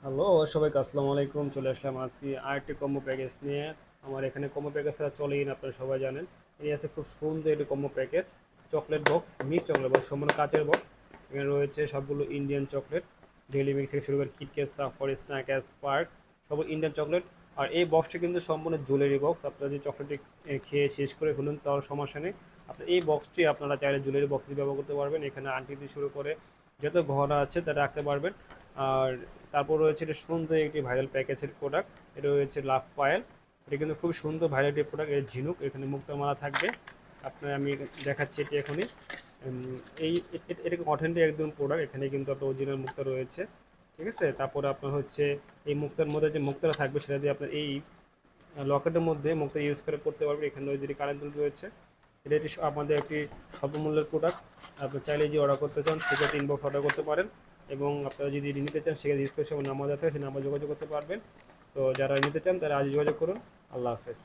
Hello সবাইকে আসসালামু আলাইকুম। চলে আসলাম আজকে আরেকটি কম্বো প্যাকেজ নিয়ে। আমার এখানে কম্বো প্যাকেজ ছাড়া চলেই না, আপনারা সবাই জানেন। এই আছে খুব সুন্দর একটি combo package, chocolate box, mix chocolate box, সম্পূর্ণ কাচের বক্স। এখানে রয়েছে সবগুলো ইন্ডিয়ান চকলেট, ডেইলি মিল্ক থেকে শুরু করে কিটক্যাট, সাফারি, স্ন্যাকার্স, স্পার্ক, সব ইন্ডিয়ান চকলেট। আর এই বক্সটি কিন্তু সম্পূর্ণ জুয়েলারি বক্স। আপনারা যে চকলেটটি খেয়ে শেষ করে ফেলুন তার সমস্যা নেই, আপনার এই বক্সটি আপনারা চাইলে জুয়েলারি বক্স ব্যবহার করতে পারবেন। এখানে আংটি দিয়ে শুরু করে যত গহনা আছে তা রাখতে পারবেন। আর তারপর রয়েছে এটা সুন্দর একটি ভাইরাল প্যাকেজের প্রোডাক্ট, এটা রয়েছে লাভ পায়েল। এটা কিন্তু খুব সুন্দর ভাইরাল একটি প্রোডাক্ট, এর ঝিনুক, এখানে মুক্তামালা থাকবে। আপনার আমি দেখাচ্ছি এটি এখনই। এই এটা অথেন্টিক একদম প্রোডাক্ট, এখানে কিন্তু আপনার অরিজিনাল মুক্তা রয়েছে। ঠিক আছে, তারপরে আপনার হচ্ছে এই মুক্তার মধ্যে যে মুক্তাটা থাকবে সেটা দিয়ে আপনার এই লকেটের মধ্যে মুক্তা ইউজ করে করতে পারবেন। এখানে যদি কারেন্ট রয়েছে। এটা একটি আমাদের একটি স্বল্পমূল্যের প্রোডাক্ট। আপনি চাইলে যে অর্ডার করতে চান সেক্ষেত্রে ইনবক্স অর্ডার করতে পারেন, এবং আপনারা যদি নিতে চান সেক্ষেত্রে ডিসক্রিপশনে নাম্বার দেওয়া থাকে, সেই নাম্বার যোগাযোগ করতে পারবেন। তো যারা নিতে চান তারা আজ যোগাযোগ করুন। আল্লাহ হাফেজ।